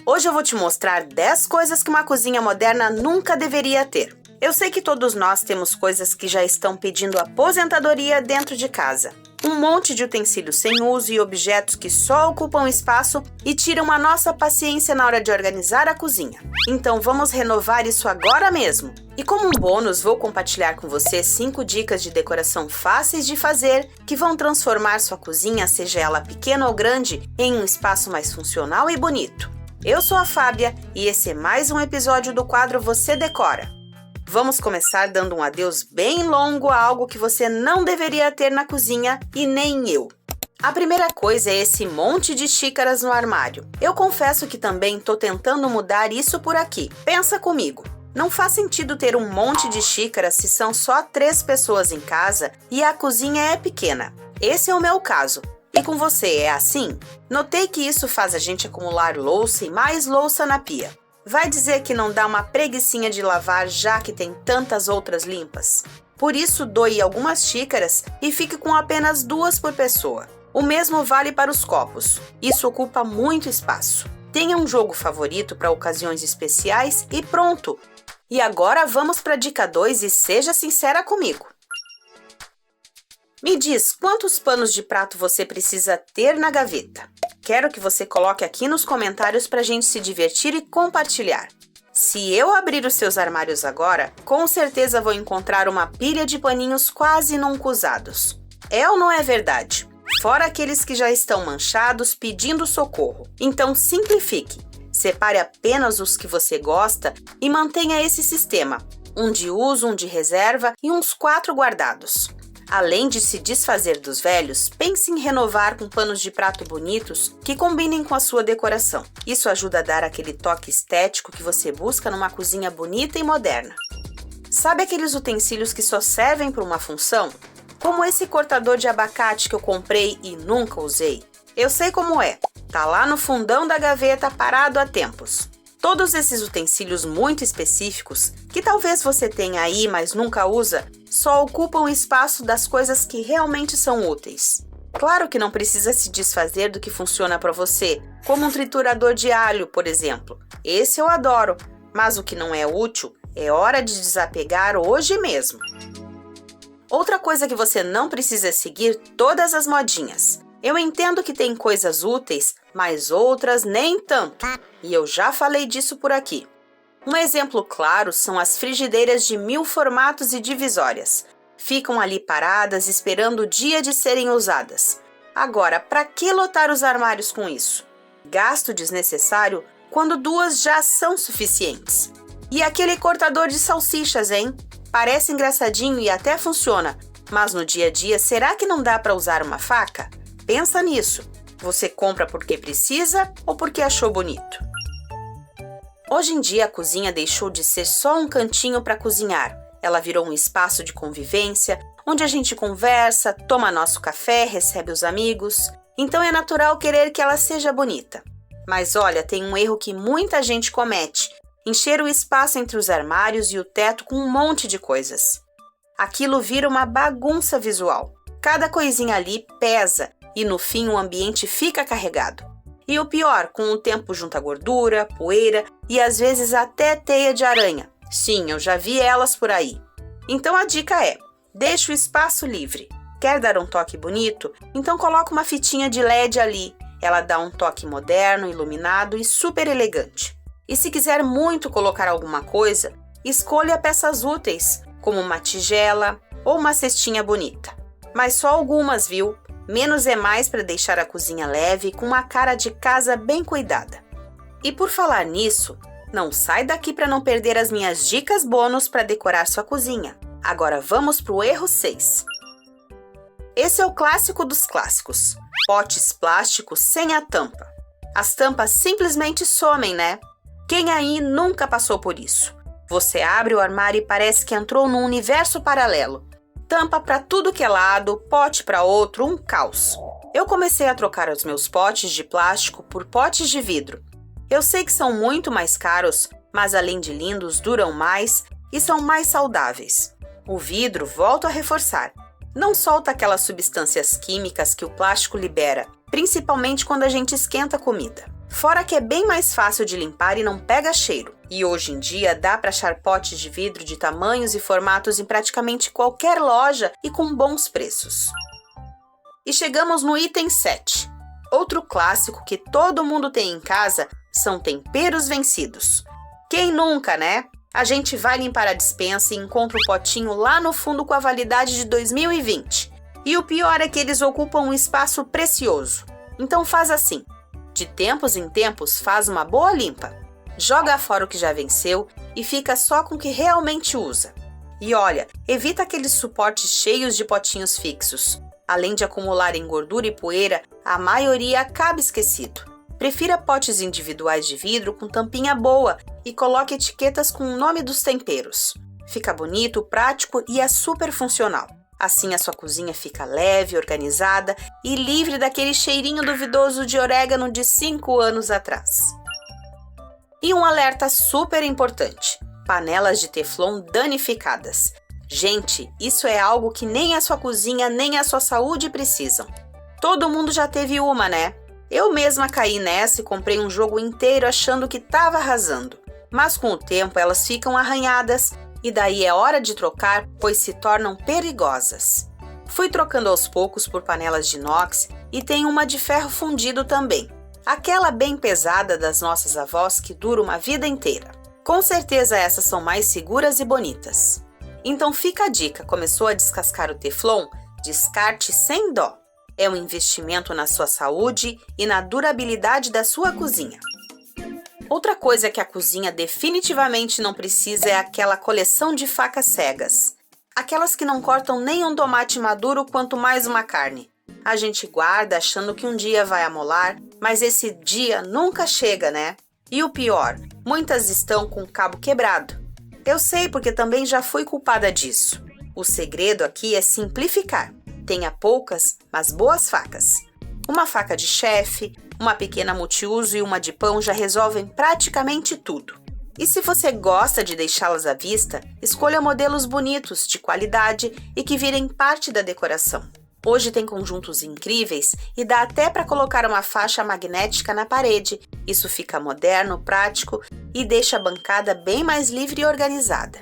Hoje eu vou te mostrar 10 coisas que uma cozinha moderna nunca deveria ter. Eu sei que todos nós temos coisas que já estão pedindo aposentadoria dentro de casa. Um monte de utensílios sem uso e objetos que só ocupam espaço e tiram a nossa paciência na hora de organizar a cozinha. Então vamos renovar isso agora mesmo! E como um bônus, vou compartilhar com você 5 dicas de decoração fáceis de fazer que vão transformar sua cozinha, seja ela pequena ou grande, em um espaço mais funcional e bonito. Eu sou a Fábia e esse é mais um episódio do quadro Você Decora. Vamos começar dando um adeus bem longo a algo que você não deveria ter na cozinha e nem eu. A primeira coisa é esse monte de xícaras no armário. Eu confesso que também tô tentando mudar isso por aqui. Pensa comigo. Não faz sentido ter um monte de xícaras se são só 3 pessoas em casa e a cozinha é pequena. Esse é o meu caso. E com você é assim? Notei que isso faz a gente acumular louça e mais louça na pia. Vai dizer que não dá uma preguicinha de lavar já que tem tantas outras limpas? Por isso, doe algumas xícaras e fique com apenas 2 por pessoa. O mesmo vale para os copos. Isso ocupa muito espaço. Tenha um jogo favorito para ocasiões especiais e pronto! E agora vamos para a dica 2 e seja sincera comigo. Me diz quantos panos de prato você precisa ter na gaveta. Quero que você coloque aqui nos comentários para a gente se divertir e compartilhar. Se eu abrir os seus armários agora, com certeza vou encontrar uma pilha de paninhos quase nunca usados. É ou não é verdade? Fora aqueles que já estão manchados pedindo socorro. Então simplifique. Separe apenas os que você gosta e mantenha esse sistema. Um de uso, um de reserva e uns 4 guardados. Além de se desfazer dos velhos, pense em renovar com panos de prato bonitos que combinem com a sua decoração. Isso ajuda a dar aquele toque estético que você busca numa cozinha bonita e moderna. Sabe aqueles utensílios que só servem para uma função? Como esse cortador de abacate que eu comprei e nunca usei. Eu sei como é. Tá lá no fundão da gaveta parado há tempos. Todos esses utensílios muito específicos, que talvez você tenha aí, mas nunca usa, só ocupam o espaço das coisas que realmente são úteis. Claro que não precisa se desfazer do que funciona para você, como um triturador de alho, por exemplo. Esse eu adoro, mas o que não é útil, é hora de desapegar hoje mesmo. Outra coisa que você não precisa seguir todas as modinhas. Eu entendo que tem coisas úteis, mas outras nem tanto. E eu já falei disso por aqui. Um exemplo claro são as frigideiras de 1000 formatos e divisórias. Ficam ali paradas esperando o dia de serem usadas. Agora, para que lotar os armários com isso? Gasto desnecessário quando 2 já são suficientes. E aquele cortador de salsichas, hein? Parece engraçadinho e até funciona. Mas no dia a dia, será que não dá para usar uma faca? Pensa nisso. Você compra porque precisa ou porque achou bonito? Hoje em dia, a cozinha deixou de ser só um cantinho para cozinhar. Ela virou um espaço de convivência, onde a gente conversa, toma nosso café, recebe os amigos. Então é natural querer que ela seja bonita. Mas olha, tem um erro que muita gente comete: encher o espaço entre os armários e o teto com um monte de coisas. Aquilo vira uma bagunça visual. Cada coisinha ali pesa e no fim o ambiente fica carregado. E o pior, com o tempo junta gordura, poeira e às vezes até teia de aranha. Sim, eu já vi elas por aí. Então a dica é: deixe o espaço livre. Quer dar um toque bonito? Então coloca uma fitinha de LED ali. Ela dá um toque moderno, iluminado e super elegante. E se quiser muito colocar alguma coisa, escolha peças úteis, como uma tigela ou uma cestinha bonita. Mas só algumas, viu? Menos é mais para deixar a cozinha leve com uma cara de casa bem cuidada. E por falar nisso, não sai daqui para não perder as minhas dicas bônus para decorar sua cozinha. Agora vamos para o erro 6. Esse é o clássico dos clássicos: potes plásticos sem a tampa. As tampas simplesmente somem, né? Quem aí nunca passou por isso? Você abre o armário e parece que entrou num universo paralelo. Tampa para tudo que é lado, pote para outro, um caos. Eu comecei a trocar os meus potes de plástico por potes de vidro. Eu sei que são muito mais caros, mas além de lindos, duram mais e são mais saudáveis. O vidro, volto a reforçar, não solta aquelas substâncias químicas que o plástico libera, principalmente quando a gente esquenta a comida. Fora que é bem mais fácil de limpar e não pega cheiro. E hoje em dia dá para achar potes de vidro de tamanhos e formatos em praticamente qualquer loja e com bons preços. E chegamos no item 7. Outro clássico que todo mundo tem em casa são temperos vencidos. Quem nunca, né? A gente vai limpar a despensa e encontra o potinho lá no fundo com a validade de 2020. E o pior é que eles ocupam um espaço precioso. Então faz assim. De tempos em tempos, faz uma boa limpa. Joga fora o que já venceu e fica só com o que realmente usa. E olha, evita aqueles suportes cheios de potinhos fixos. Além de acumularem gordura e poeira, a maioria acaba esquecido. Prefira potes individuais de vidro com tampinha boa e coloque etiquetas com o nome dos temperos. Fica bonito, prático e é super funcional. Assim a sua cozinha fica leve, organizada e livre daquele cheirinho duvidoso de orégano de 5 anos atrás. E um alerta super importante: panelas de teflon danificadas. Gente, isso é algo que nem a sua cozinha nem a sua saúde precisam. Todo mundo já teve uma, né? Eu mesma caí nessa e comprei um jogo inteiro achando que estava arrasando. Mas com o tempo elas ficam arranhadas e daí é hora de trocar, pois se tornam perigosas. Fui trocando aos poucos por panelas de inox e tem uma de ferro fundido também. Aquela bem pesada das nossas avós que dura uma vida inteira. Com certeza essas são mais seguras e bonitas. Então fica a dica, começou a descascar o teflon? Descarte sem dó. É um investimento na sua saúde e na durabilidade da sua cozinha. Outra coisa que a cozinha definitivamente não precisa é aquela coleção de facas cegas. Aquelas que não cortam nem um tomate maduro, quanto mais uma carne. A gente guarda achando que um dia vai amolar, mas esse dia nunca chega, né? E o pior, muitas estão com o cabo quebrado. Eu sei porque também já fui culpada disso. O segredo aqui é simplificar. Tenha poucas, mas boas facas. Uma faca de chefe, uma pequena multiuso e uma de pão já resolvem praticamente tudo. E se você gosta de deixá-las à vista, escolha modelos bonitos, de qualidade e que virem parte da decoração. Hoje tem conjuntos incríveis e dá até para colocar uma faixa magnética na parede. Isso fica moderno, prático e deixa a bancada bem mais livre e organizada.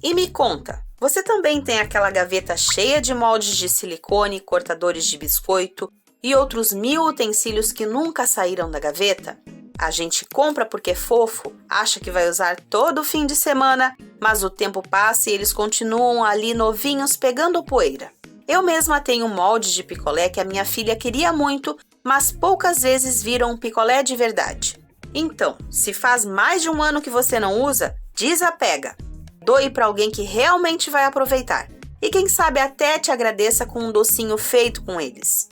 E me conta, você também tem aquela gaveta cheia de moldes de silicone, cortadores de biscoito e outros 1000 utensílios que nunca saíram da gaveta? A gente compra porque é fofo, acha que vai usar todo o fim de semana, mas o tempo passa e eles continuam ali novinhos pegando poeira. Eu mesma tenho um molde de picolé que a minha filha queria muito, mas poucas vezes viram um picolé de verdade. Então, se faz mais de um ano que você não usa, desapega. Doe para alguém que realmente vai aproveitar. E quem sabe até te agradeça com um docinho feito com eles.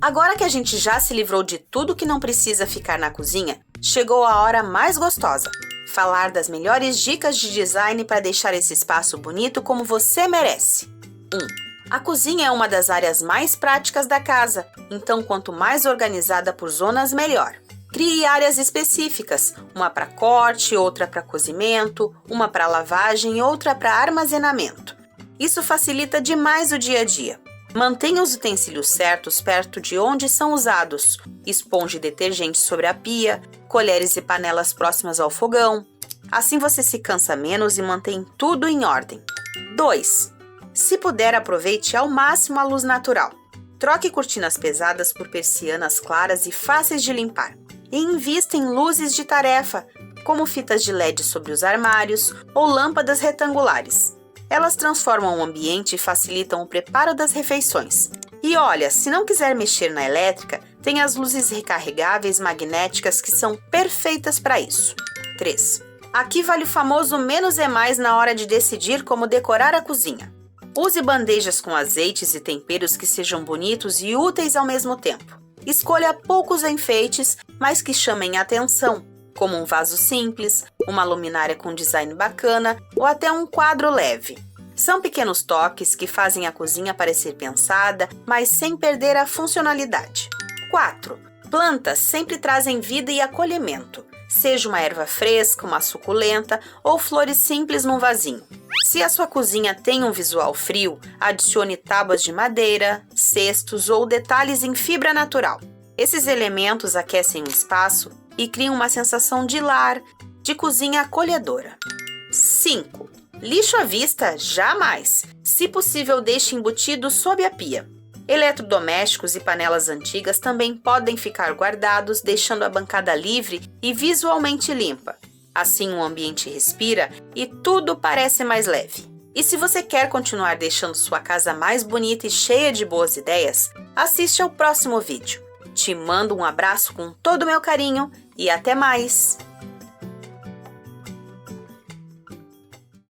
Agora que a gente já se livrou de tudo que não precisa ficar na cozinha, chegou a hora mais gostosa. Falar das melhores dicas de design para deixar esse espaço bonito como você merece. 1. A cozinha é uma das áreas mais práticas da casa, então quanto mais organizada por zonas, melhor. Crie áreas específicas, uma para corte, outra para cozimento, uma para lavagem e outra para armazenamento. Isso facilita demais o dia a dia. Mantenha os utensílios certos perto de onde são usados, esponja e detergente sobre a pia, colheres e panelas próximas ao fogão. Assim você se cansa menos e mantém tudo em ordem. 2. Se puder, aproveite ao máximo a luz natural. Troque cortinas pesadas por persianas claras e fáceis de limpar. E invista em luzes de tarefa, como fitas de LED sobre os armários ou lâmpadas retangulares. Elas transformam o ambiente e facilitam o preparo das refeições. E olha, se não quiser mexer na elétrica, tem as luzes recarregáveis magnéticas que são perfeitas para isso. 3. Aqui vale o famoso menos é mais na hora de decidir como decorar a cozinha. Use bandejas com azeites e temperos que sejam bonitos e úteis ao mesmo tempo. Escolha poucos enfeites, mas que chamem a atenção, como um vaso simples, uma luminária com design bacana ou até um quadro leve. São pequenos toques que fazem a cozinha parecer pensada, mas sem perder a funcionalidade. 4. Plantas sempre trazem vida e acolhimento, seja uma erva fresca, uma suculenta ou flores simples num vasinho. Se a sua cozinha tem um visual frio, adicione tábuas de madeira, cestos ou detalhes em fibra natural. Esses elementos aquecem o espaço e criam uma sensação de lar, de cozinha acolhedora. 5. Lixo à vista, jamais! Se possível, deixe embutido sob a pia. Eletrodomésticos e panelas antigas também podem ficar guardados, deixando a bancada livre e visualmente limpa. Assim o ambiente respira e tudo parece mais leve. E se você quer continuar deixando sua casa mais bonita e cheia de boas ideias, assiste ao próximo vídeo. Te mando um abraço com todo o meu carinho e até mais!